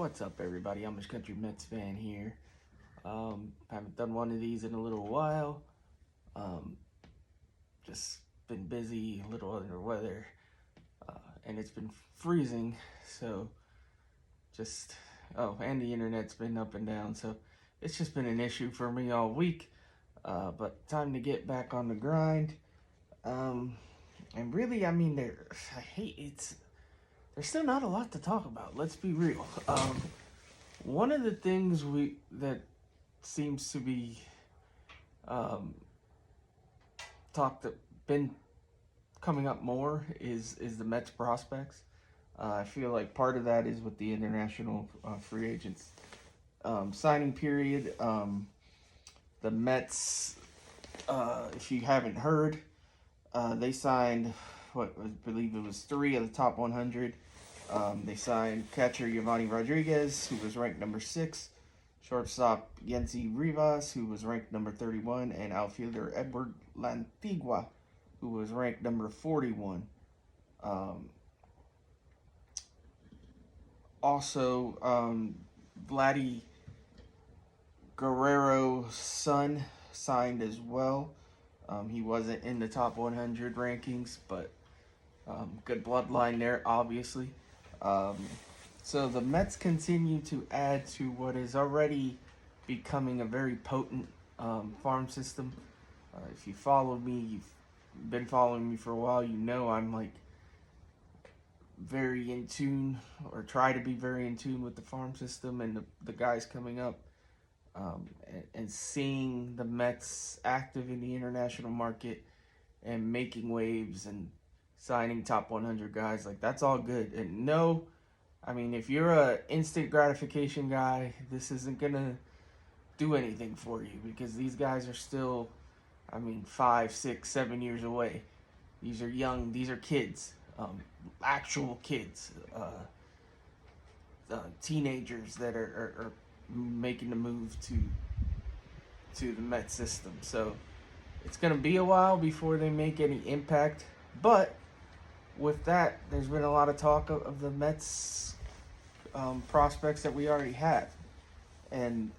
What's up, everybody? Amish Country Mets fan here. Haven't done one of these in a little while. Um, just been busy, a little under weather, and it's been freezing. So and the internet's been up and down. So it's just been an issue for me all week. But time to get back on the grind. And really, I mean, there's still not a lot to talk about. Let's be real. One of the things that seems to be been coming up more is the Mets prospects. I feel like part of that is with the international free agents signing period. The Mets, if you haven't heard, they signed I believe it was 3 of the top 100. They signed catcher Giovanni Rodriguez, who was ranked number 6, shortstop Yency Rivas, who was ranked number 31, and outfielder Edward Lantigua, who was ranked number 41. Vladdy Guerrero's son signed as well. He wasn't in the top 100 rankings, but good bloodline there, obviously. So the Mets continue to add to what is already becoming a very potent farm system. If you follow me, you've been following me for a while, you know I'm like very in tune, or try to be very in tune with the farm system and the guys coming up. And seeing the Mets active in the international market and making waves and signing top 100 guys, like, that's all good. And no, I mean, if you're a instant gratification guy, this isn't gonna do anything for you, because these guys are still, 5, 6, 7 years away. These are young, these are kids, actual kids, teenagers that are making the move to the Mets system. So it's going to be a while before they make any impact. But with that, there's been a lot of talk of the Mets prospects that we already have. And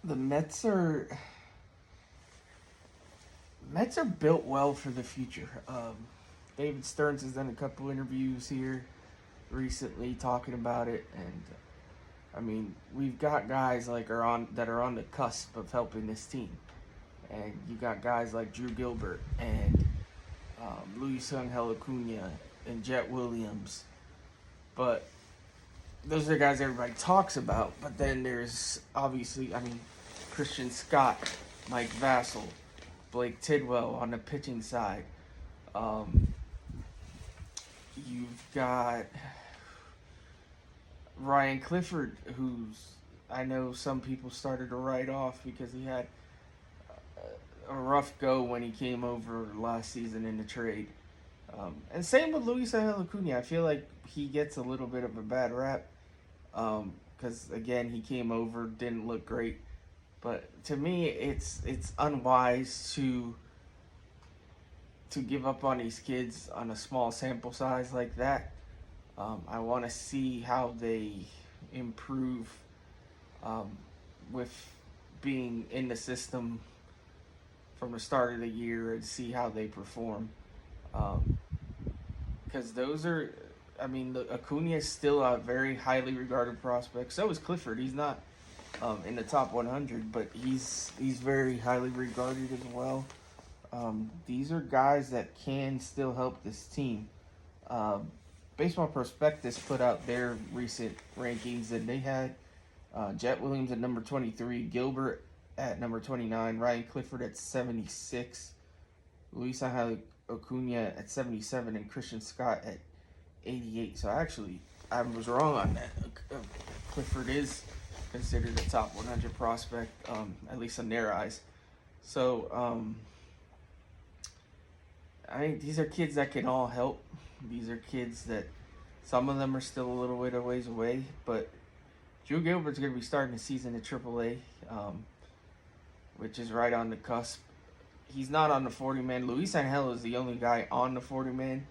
the Mets are built well for the future. David Stearns has done a couple interviews here recently talking about it, and we've got guys that are on the cusp of helping this team, and you got guys like Drew Gilbert and Luis Angel Acuna and Jet Williams, but those are the guys everybody talks about. But then there's obviously, Christian Scott, Mike Vassell, Blake Tidwell on the pitching side. You've got Ryan Clifford, who's, I know some people started to write off because he had a rough go when he came over last season in the trade. And same with Luis Angel Acuna. I feel like he gets a little bit of a bad rap because, again, he came over, didn't look great. But to me, it's unwise to give up on these kids on a small sample size like that. I want to see how they improve with being in the system from the start of the year, and see how they perform. Because those are, Acuna is still a very highly regarded prospect. So is Clifford. He's not in the top 100, but he's very highly regarded as well. These are guys that can still help this team. Baseball Prospectus put out their recent rankings, and they had Jet Williams at number 23, Gilbert at number 29, Ryan Clifford at 76, Luis Angel Acuna at 77, and Christian Scott at 88. So actually, I was wrong on that. Clifford is considered a top 100 prospect, at least in their eyes. So these are kids that can all help. These are kids that some of them are still a little bit of ways away, but Drew Gilbert's going to be starting the season at AAA, which is right on the cusp. He's not on the 40-man. Luis Angel is the only guy on the 40-man,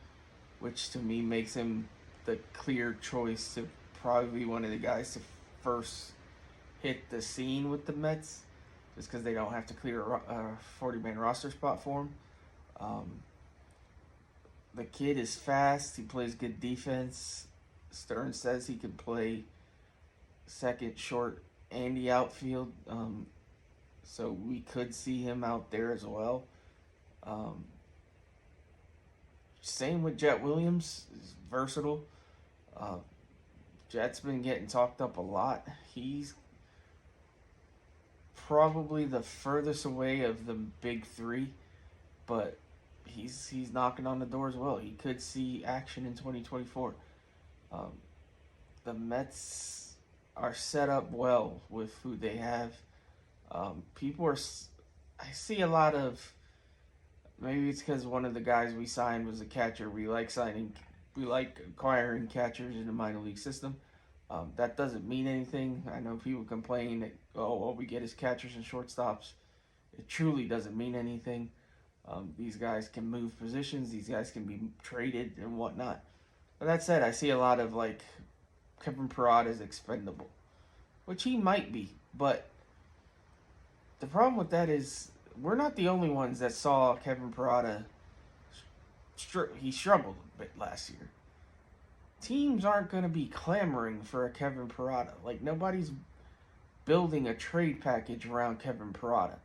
which to me makes him the clear choice to probably be one of the guys to first hit the scene with the Mets, just because they don't have to clear a 40-man roster spot for him. The kid is fast. He plays good defense. Stearns says he can play second, short, and the outfield. So we could see him out there as well. Same with Jet Williams. He's versatile. Jet's been getting talked up a lot. He's probably the furthest away of the big three, but he's knocking on the door as well. He could see action in 2024. The Mets are set up well with who they have. I see a lot of, maybe it's because one of the guys we signed was a catcher. We like acquiring catchers in the minor league system. That doesn't mean anything. I know people complain that, all we get is catchers and shortstops. It truly doesn't mean anything. These guys can move positions. These guys can be traded and whatnot. But that said, I see a lot of Kevin Parada is expendable, which he might be. But the problem with that is we're not the only ones that saw Kevin Parada. He struggled a bit last year. Teams aren't going to be clamoring for a Kevin Parada. Nobody's building a trade package around Kevin Parada.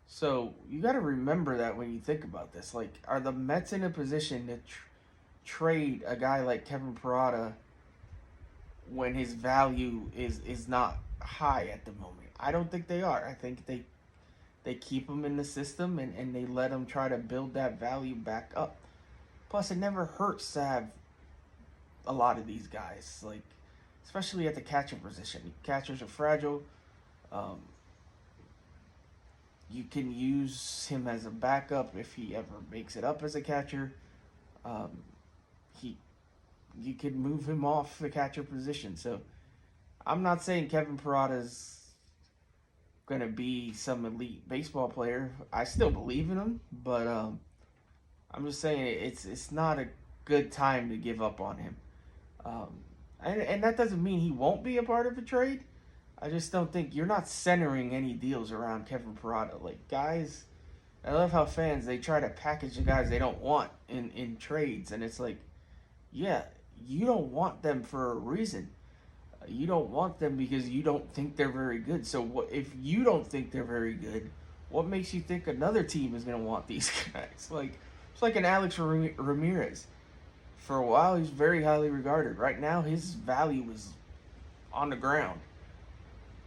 So you got to remember that when you think about this. Are the Mets in a position to trade a guy like Kevin Parada when his value is not high at the moment? I don't think they are. I think they keep him in the system and they let him try to build that value back up. Plus, it never hurts to have a lot of these guys, especially at the catcher position. Catchers are fragile. You can use him as a backup if he ever makes it up as a catcher. You could move him off the catcher position. So I'm not saying Kevin Parada's going to be some elite baseball player. I still believe in him, but I'm just saying it's not a good time to give up on him. And that doesn't mean he won't be a part of a trade. I just don't think you're not centering any deals around Kevin Parada. Guys, I love how fans, they try to package the guys they don't want in trades. And it's yeah, you don't want them for a reason. You don't want them because you don't think they're very good. So if you don't think they're very good, what makes you think another team is going to want these guys? It's like an Alex Ramirez. For a while, he's very highly regarded. Right now, his value is on the ground.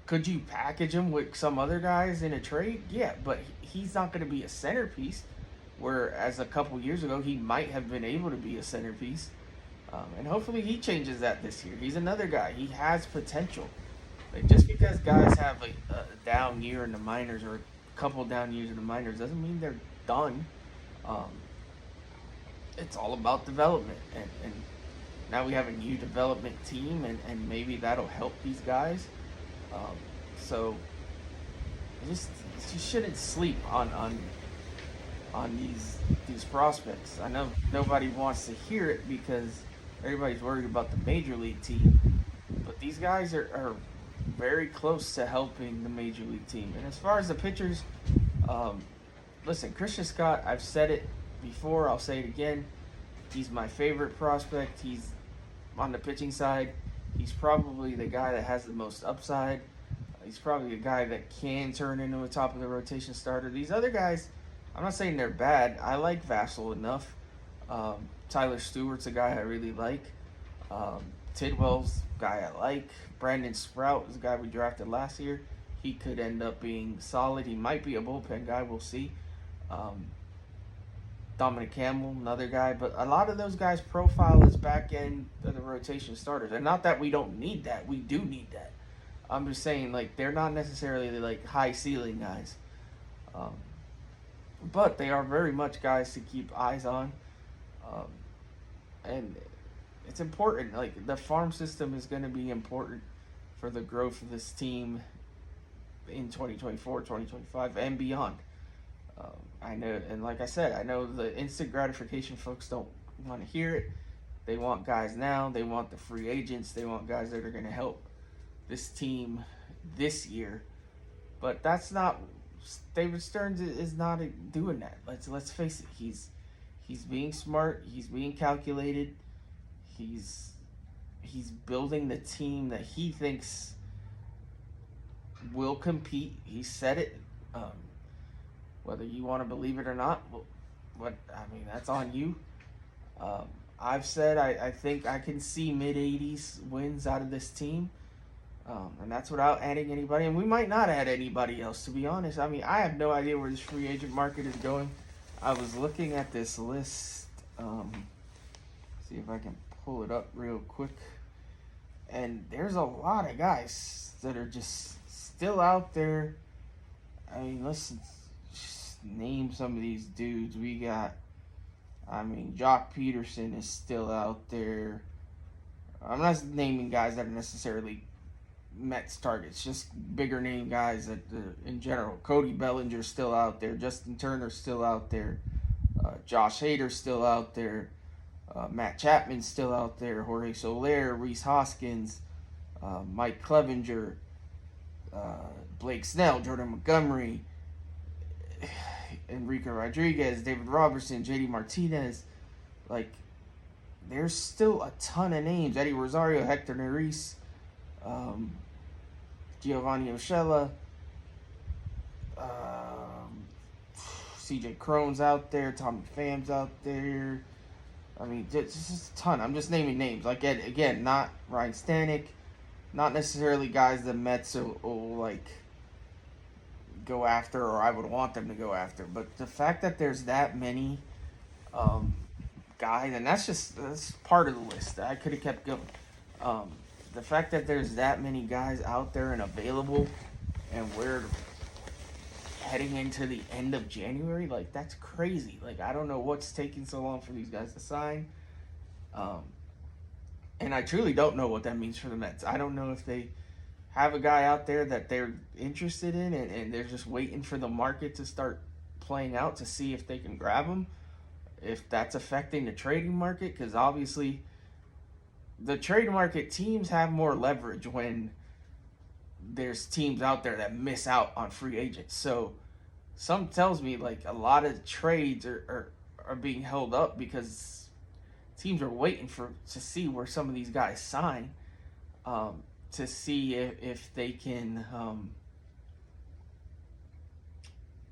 Could you package him with some other guys in a trade? Yeah, but he's not going to be a centerpiece, whereas a couple years ago, he might have been able to be a centerpiece. And hopefully he changes that this year. He's another guy. He has potential. Just because guys have a down year in the minors or a couple down years in the minors doesn't mean they're done. It's all about development, and now we have a new development team, and maybe that'll help these guys. So you shouldn't sleep on these prospects. I know nobody wants to hear it because everybody's worried about the major league team, but these guys are very close to helping the major league team. And as far as the pitchers, listen, Christian Scott, I've said it before, I'll say it again. He's my favorite prospect. He's on the pitching side. He's probably the guy that has the most upside. He's probably a guy that can turn into a top of the rotation starter. These other guys, I'm not saying they're bad. I like Vassell enough. Tyler Stewart's a guy I really like. Tidwell's a guy I like. Brandon Sprout is a guy we drafted last year. He could end up being solid. He might be a bullpen guy. We'll see. Dominic Campbell, another guy. But a lot of those guys profile as back end of the rotation starters. And not that we don't need that. We do need that. I'm just saying, they're not necessarily high ceiling guys. But they are very much guys to keep eyes on. And it's important. The farm system is going to be important for the growth of this team in 2024, 2025, and beyond. I know, and like I said, I know the instant gratification folks don't want to hear it. They want guys now. They want the free agents. They want guys that are going to help this team this year. But that's not David Stearns is not doing that. Let's face it. He's being smart. He's being calculated. He's building the team that he thinks will compete. He said it. Whether you want to believe it or not, that's on you. I've said I think I can see mid-80s wins out of this team. And that's without adding anybody. And we might not add anybody else, to be honest. I mean, I have no idea where this free agent market is going. I was looking at this list. See if I can pull it up real quick. And there's a lot of guys that are just still out there. I mean, let's just name some of these dudes. We got, Jock Peterson is still out there. I'm not naming guys that are necessarily Mets targets, just bigger name guys that in general. Cody Bellinger's still out there. Justin Turner's still out there. Josh Hader's still out there. Matt Chapman's still out there. Jorge Soler, Rhys Hoskins, Mike Clevenger, Blake Snell, Jordan Montgomery, Enrique Rodriguez, David Robertson, JD Martinez. There's still a ton of names. Eddie Rosario, Hector Neris, Giovanni Urshela, CJ Cron's out there, Tommy Pham's out there. Just a ton. I'm just naming names. Again, not Ryan Stanek, not necessarily guys the Mets will go after, or I would want them to go after. But the fact that there's that many guys, and that's part of the list. I could have kept going. The fact that there's that many guys out there and available, and we're heading into the end of January, that's crazy. I don't know what's taking so long for these guys to sign. And I truly don't know what that means for the Mets. I don't know if they have a guy out there that they're interested in and they're just waiting for the market to start playing out to see if they can grab him. If that's affecting the trading market, because obviously the trade market, teams have more leverage when there's teams out there that miss out on free agents. So some tells me a lot of trades are being held up because teams are waiting to see where some of these guys sign, to see if they can,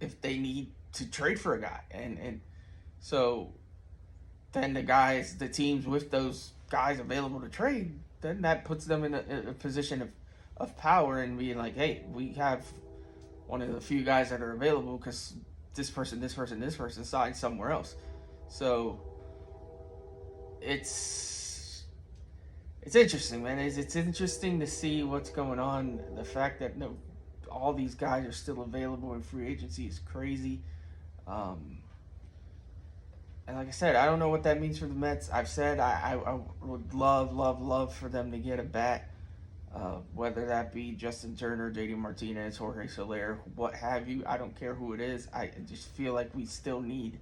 if they need to trade for a guy. And so then the teams with those guys available to trade, then that puts them in a position of power and being hey, we have one of the few guys that are available because this person signed somewhere else. So it's interesting, man. It's interesting to see what's going on. The fact that all these guys are still available in free agency is crazy. And like I said, I don't know what that means for the Mets. I've said I would love for them to get a bat, whether that be Justin Turner, JD Martinez, Jorge Soler, what have you. I don't care who it is. I just feel like we still need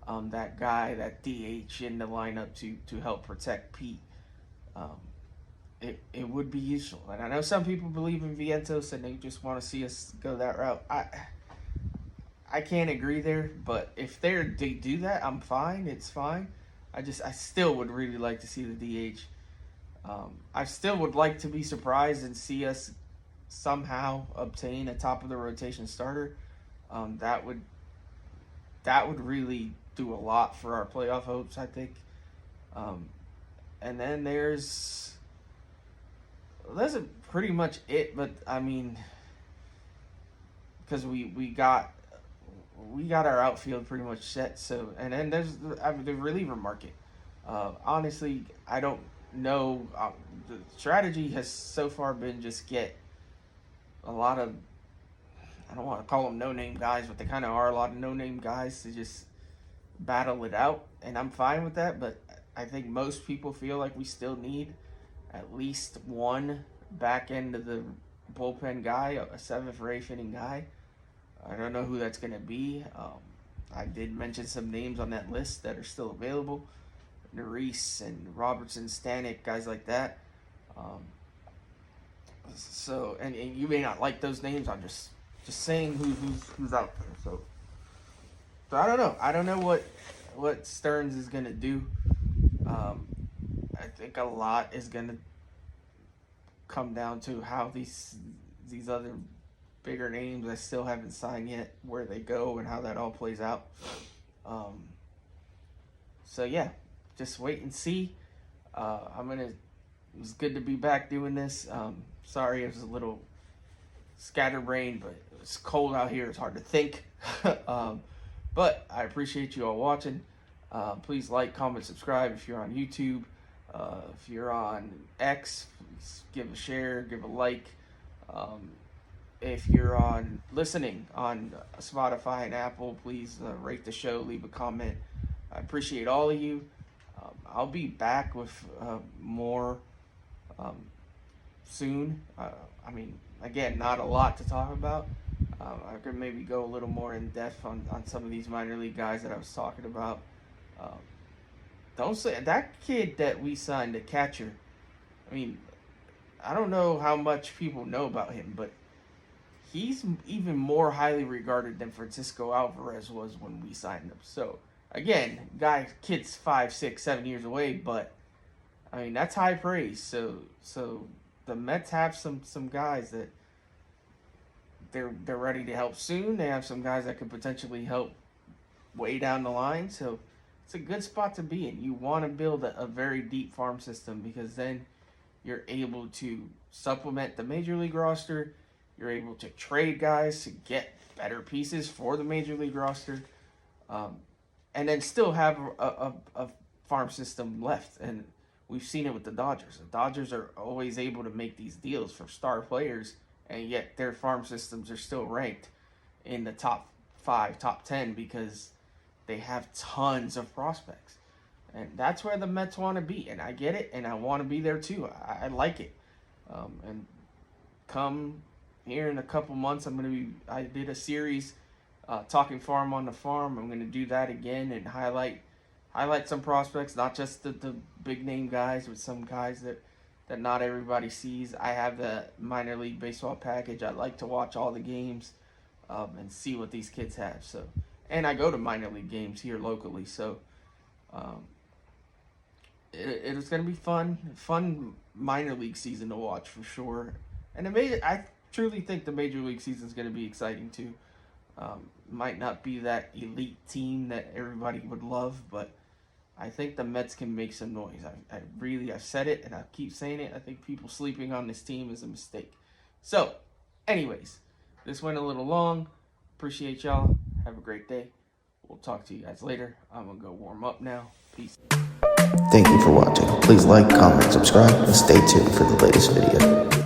that guy, that DH in the lineup to help protect Pete. It would be useful. And I know some people believe in Vientos and they just want to see us go that route. I can't agree there, but if they do that, I'm fine. It's fine. I still would really like to see the DH. I still would like to be surprised and see us somehow obtain a top of the rotation starter. That would really do a lot for our playoff hopes, I think. And then that's pretty much it. But because we got our outfield pretty much set. So, and then there's the reliever market. Honestly, I don't know. The strategy has so far been just get a lot of, I don't want to call them no-name guys, but they kind of are a lot of no-name guys to just battle it out. And I'm fine with that, but I think most people feel like we still need at least one back end of the bullpen guy, a 7th or 8th inning guy. I don't know who that's going to be. I did mention some names on that list that are still available. Nerese and Robertson, Stanek, guys like that. So, and you may not like those names. I'm just saying who's out there. So I don't know. I don't know what Stearns is gonna do. I think a lot is gonna come down to how these other bigger names I still haven't signed yet, where they go and how that all plays out. So yeah, just wait and see. It was good to be back doing this. Sorry, it was a little scatterbrained, but it's cold out here. It's hard to think. But I appreciate you all watching. Please like, comment, subscribe if you're on YouTube. If you're on X, please give a share, give a like. If you're on listening on Spotify and Apple, please rate the show, leave a comment. I appreciate all of you. I'll be back with more soon. Again, not a lot to talk about. I could maybe go a little more in depth on some of these minor league guys that I was talking about. Don't say that kid that we signed, the catcher. I don't know how much people know about him, but he's even more highly regarded than Francisco Alvarez was when we signed him. So again, kid's 5, 6, 7 years away, but that's high praise. So the Mets have some guys that they're ready to help soon. They have some guys that could potentially help way down the line. So it's a good spot to be in. You want to build a very deep farm system, because then you're able to supplement the major league roster. You're able to trade guys to get better pieces for the major league roster, and then still have a farm system left. And we've seen it with the Dodgers. The Dodgers are always able to make these deals for star players, and yet their farm systems are still ranked in the top 5, top 10, because they have tons of prospects. And that's where the Mets want to be. And I get it, and I want to be there too. I like it. And come here in a couple months, I did a series talking farm on the farm. I'm going to do that again and highlight some prospects, not just the big name guys, but some guys that not everybody sees. I have the minor league baseball package. I like to watch all the games and see what these kids have. So, and I go to minor league games here locally. So it is going to be fun minor league season to watch for sure. And I truly think the major league season is going to be exciting too. Might not be that elite team that everybody would love, but I think the Mets can make some noise. I've said it, and I keep saying it. I think people sleeping on this team is a mistake. So, anyways, this went a little long. Appreciate y'all. Have a great day. We'll talk to you guys later. I'm going to go warm up now. Peace. Thank you for watching. Please like, comment, subscribe, and stay tuned for the latest video.